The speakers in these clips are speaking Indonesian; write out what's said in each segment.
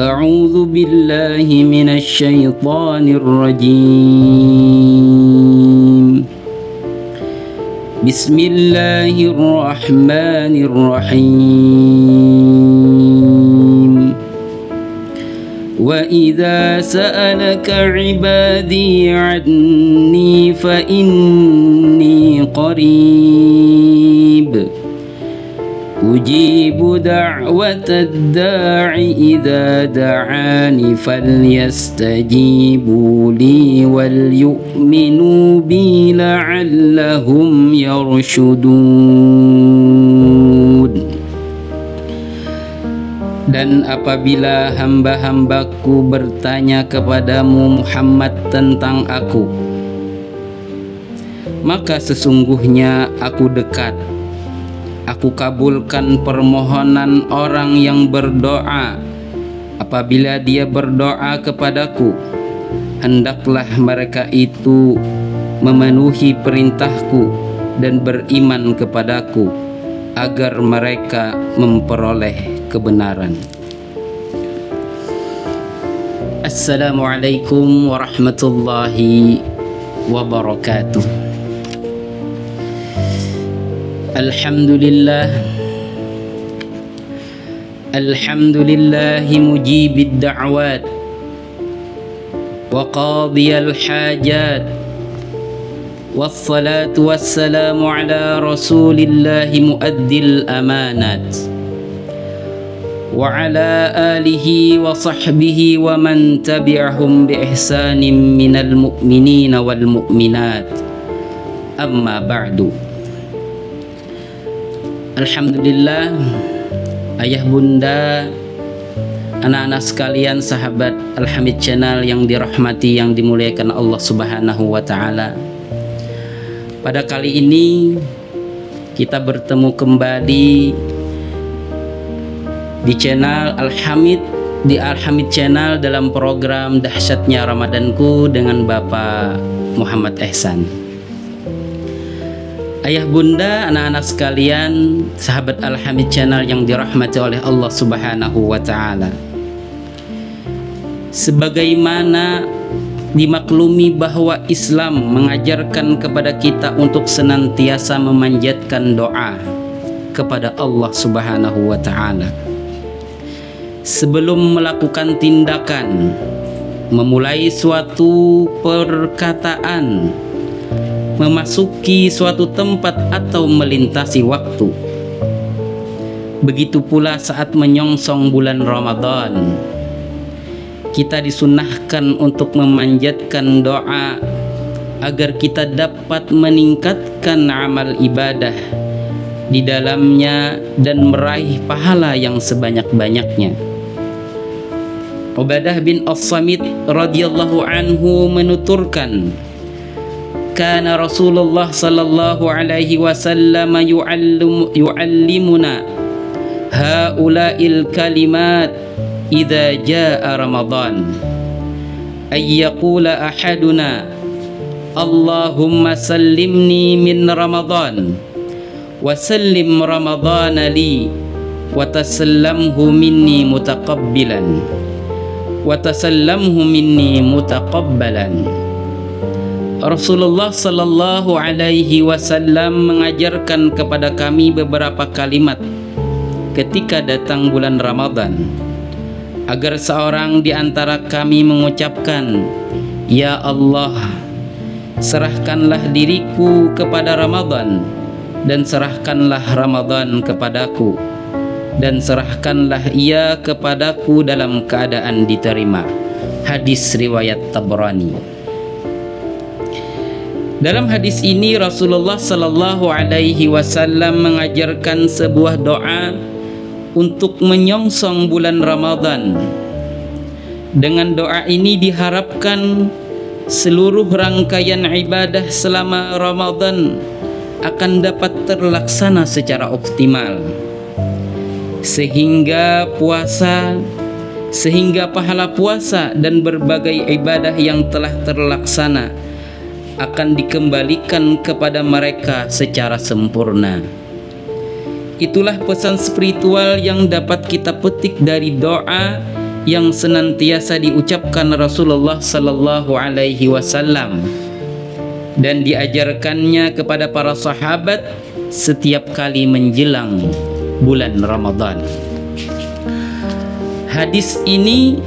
أعوذ بالله من الشيطان الرجيم. بسم الله الرحمن الرحيم. وإذا سألك عبادي عني فإني قريب أجيب دعوة الداع إذا دعاني فليستجيبوا لي وليؤمنوا بي لعلهم يرشدون. Dan apabila hamba-hambaku bertanya kepadamu Muhammad tentang aku, maka sesungguhnya aku dekat. Aku kabulkan permohonan orang yang berdoa. Apabila dia berdoa kepadaku, hendaklah mereka itu memenuhi perintahku dan beriman kepadaku, agar mereka memperoleh kebenaran. Assalamualaikum warahmatullahi wabarakatuh. Alhamdulillah, alhamdulillahi mujibid da'wat wa qadiyal hajat, wassalatu wassalamu ala rasulillahi muaddil amanat wa ala alihi wa sahbihi wa man tabi'ahum bi ihsanin minal mu'minina wal mu'minat. Amma ba'du. Alhamdulillah, ayah bunda, anak-anak sekalian, sahabat Al-Hamid Channel yang dirahmati, yang dimuliakan Allah Subhanahu wa Ta'ala. Pada kali ini kita bertemu kembali di channel Al-Hamid, di Al-Hamid Channel, dalam program Dahsyatnya Ramadanku dengan Bapak Muhammad Ehsan. Ayah bunda, anak-anak sekalian, sahabat Al-Hamid Channel yang dirahmati oleh Allah Subhanahu wa Ta'ala, sebagaimana dimaklumi bahwa Islam mengajarkan kepada kita untuk senantiasa memanjatkan doa kepada Allah Subhanahu wa Ta'ala sebelum melakukan tindakan, memulai suatu perkataan, memasuki suatu tempat atau melintasi waktu. Begitu pula saat menyongsong bulan Ramadan, kita disunahkan untuk memanjatkan doa agar kita dapat meningkatkan amal ibadah di dalamnya dan meraih pahala yang sebanyak-banyaknya. Ubadah bin As-Samit radhiyallahu anhu menuturkan, kana Rasulullah sallallahu alaihi wasallam yu'allimuna haula'il kalimat idza jaa Ramadan, ay yaqula ahaduna Allahumma sallimni min Ramadan wa sallim Ramadan li wa tasallamhu minni mutaqabbilan wa tasallamhu minni mutaqabbalan. Rasulullah sallallahu alaihi wasallam mengajarkan kepada kami beberapa kalimat ketika datang bulan Ramadan, agar seorang di antara kami mengucapkan, ya Allah, serahkanlah diriku kepada Ramadan, dan serahkanlah Ramadan kepadaku, dan serahkanlah ia kepadaku dalam keadaan diterima. Hadis riwayat Tabrani. Dalam hadis ini Rasulullah sallallahu alaihi wasallam mengajarkan sebuah doa untuk menyongsong bulan Ramadan. Dengan doa ini diharapkan seluruh rangkaian ibadah selama Ramadan akan dapat terlaksana secara optimal, sehingga pahala puasa dan berbagai ibadah yang telah terlaksana akan dikembalikan kepada mereka secara sempurna. Itulah pesan spiritual yang dapat kita petik dari doa yang senantiasa diucapkan Rasulullah sallallahu alaihi wasallam dan diajarkannya kepada para sahabat setiap kali menjelang bulan Ramadan. Hadis ini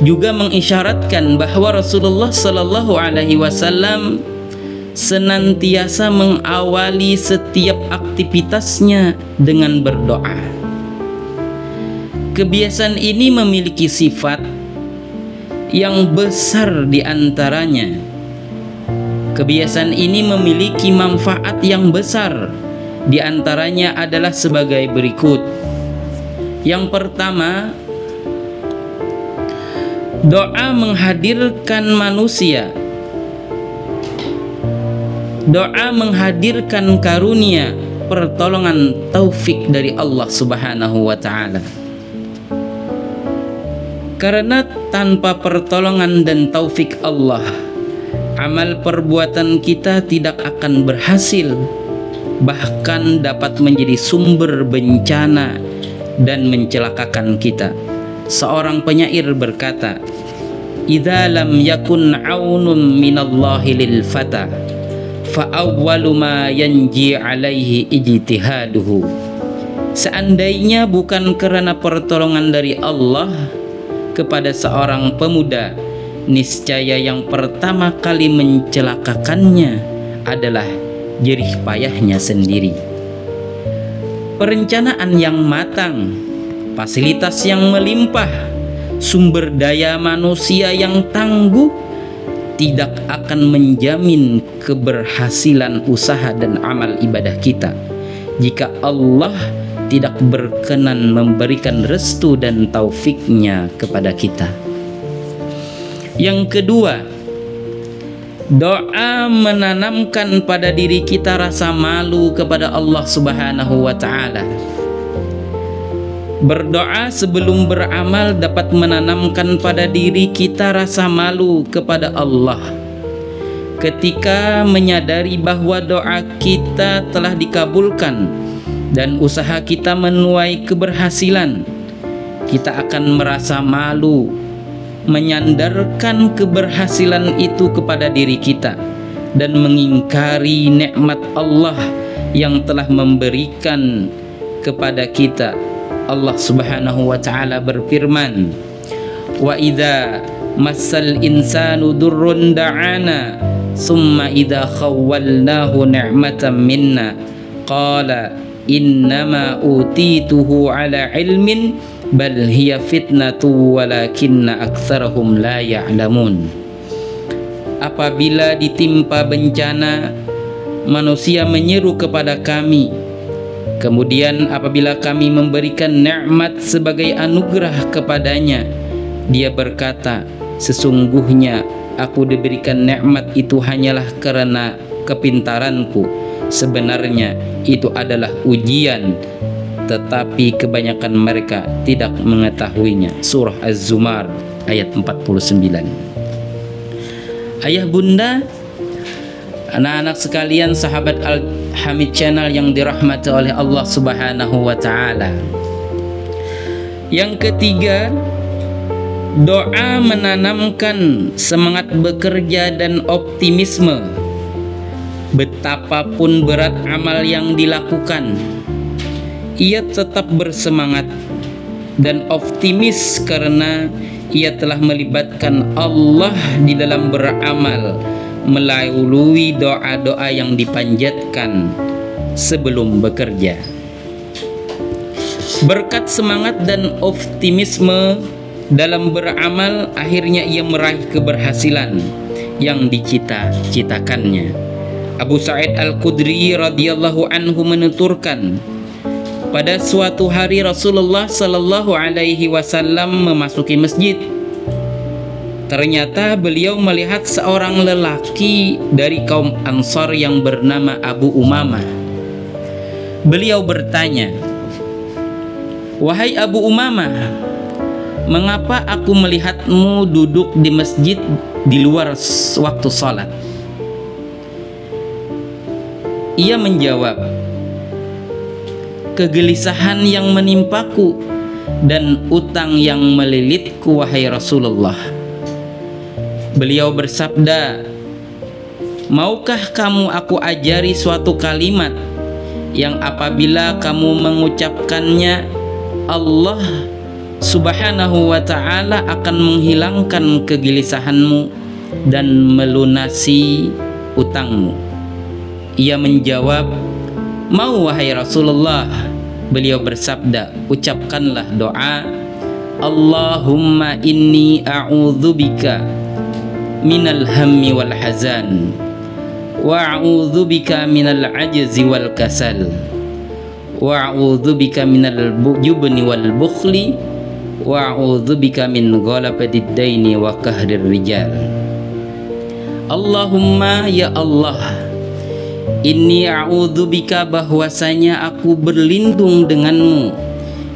juga mengisyaratkan bahwa Rasulullah sallallahu alaihi wasallam senantiasa mengawali setiap aktivitasnya dengan berdoa. Kebiasaan ini memiliki sifat yang besar di antaranya. Kebiasaan ini memiliki manfaat yang besar. Di antaranya adalah sebagai berikut. Yang pertama, doa menghadirkan manusia. Doa menghadirkan karunia, pertolongan, taufik dari Allah Subhanahu wa taala. Karena tanpa pertolongan dan taufik Allah, amal perbuatan kita tidak akan berhasil, bahkan dapat menjadi sumber bencana dan mencelakakan kita. Seorang penyair berkata, "Idza lam yakun 'aunun minallahi lil fata, fa awwalu ma yanji 'alaihi ijtihaduhu." Seandainya bukan karena pertolongan dari Allah kepada seorang pemuda, niscaya yang pertama kali mencelakakannya adalah jerih payahnya sendiri. Perencanaan yang matang, fasilitas yang melimpah, sumber daya manusia yang tangguh tidak akan menjamin keberhasilan usaha dan amal ibadah kita jika Allah tidak berkenan memberikan restu dan taufiknya kepada kita. Yang kedua, doa menanamkan pada diri kita rasa malu kepada Allah Subhanahu wa taala. Berdoa sebelum beramal dapat menanamkan pada diri kita rasa malu kepada Allah. Ketika menyadari bahwa doa kita telah dikabulkan dan usaha kita menuai keberhasilan, kita akan merasa malu menyandarkan keberhasilan itu kepada diri kita dan mengingkari nikmat Allah yang telah memberikan kepada kita. Allah Subhanahu wa taala berfirman, "Wa idza massal insanu durrun da'ana summa idza khawwalnahu ni'matan minna qala innama utituhu ala ilmin bal hiya fitnatu walakinna aktsarahum la ya'lamun." Apabila ditimpa bencana, manusia menyeru kepada kami, kemudian apabila kami memberikan nikmat sebagai anugerah kepadanya, dia berkata, "Sesungguhnya aku diberikan nikmat itu hanyalah karena kepintaranku. Sebenarnya itu adalah ujian, tetapi kebanyakan mereka tidak mengetahuinya." Surah Az-Zumar ayat 49. Ayah bunda, anak-anak sekalian, sahabat Al-Hamid Channel yang dirahmati oleh Allah Subhanahu wa taala. Yang ketiga, doa menanamkan semangat bekerja dan optimisme. Betapapun berat amal yang dilakukan, ia tetap bersemangat dan optimis karena ia telah melibatkan Allah di dalam beramal melalui doa-doa yang dipanjatkan sebelum bekerja. Berkat semangat dan optimisme dalam beramal, akhirnya ia meraih keberhasilan yang dicita-citakannya. Abu Sa'id Al-Khudri radhiyallahu anhu menuturkan, pada suatu hari Rasulullah sallallahu alaihi wasallam memasuki masjid. Ternyata beliau melihat seorang lelaki dari kaum Ansar yang bernama Abu Umamah. Beliau bertanya, "Wahai Abu Umamah, mengapa aku melihatmu duduk di masjid di luar waktu salat?" Ia menjawab, "Kegelisahan yang menimpaku dan utang yang melilitku, wahai Rasulullah. Beliau bersabda, maukah kamu aku ajari suatu kalimat yang apabila kamu mengucapkannya, Allah Subhanahu wa ta'ala akan menghilangkan kegelisahanmu dan melunasi utangmu? Ia menjawab, mau wahai Rasulullah. Beliau bersabda, ucapkanlah doa, Allahumma inni a'udzubika minal hammi wal hazan wa a'udzubika minal ajzi wal kasal wa a'udzubika minal jubni wal bukhli wa a'udzubika min ghalabatid daini wa qahrir rijal. Allahumma, ya Allah, inni a'udzubika, bahwasanya aku berlindung denganmu,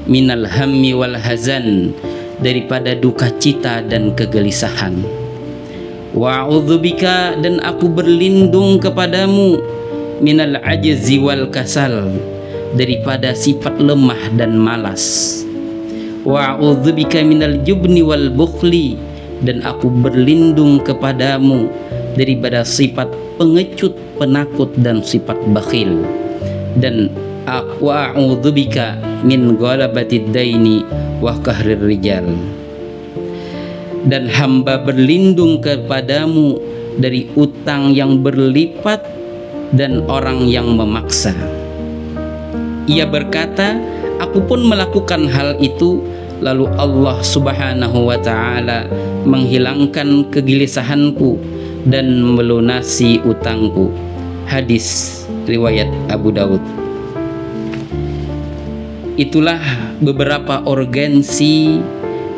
minal hammi wal hazan, daripada duka cita dan kegelisahan. Wa a'udzubika, dan aku berlindung kepadamu, minal ajzi wal kasal, daripada sifat lemah dan malas. Wa a'udzubika minal jubni wal bukhli, dan aku berlindung kepadamu daripada sifat pengecut, penakut, dan sifat bakhil. Dan aku a'udzubika min ghalabatid daini wa qahrir rijal, dan hamba berlindung kepadamu dari utang yang berlipat dan orang yang memaksa. Ia berkata, aku pun melakukan hal itu, lalu Allah Subhanahu wa ta'ala menghilangkan kegelisahanku dan melunasi utangku. Hadis riwayat Abu Daud. Itulah beberapa urgensi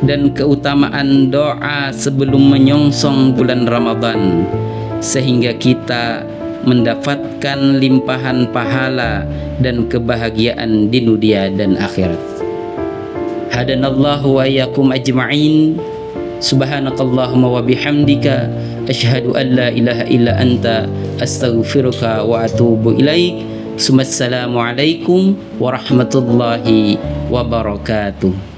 dan keutamaan doa sebelum menyongsong bulan Ramadan, sehingga kita mendapatkan limpahan pahala dan kebahagiaan di dunia dan akhirat. Hadanallahu wa iyyakum ajma'in. Subhanakallahumma wa bihamdika asyhadu an la ilaha illa anta astaghfiruka wa atubu ilaik. Assalamualaikum warahmatullahi wabarakatuh.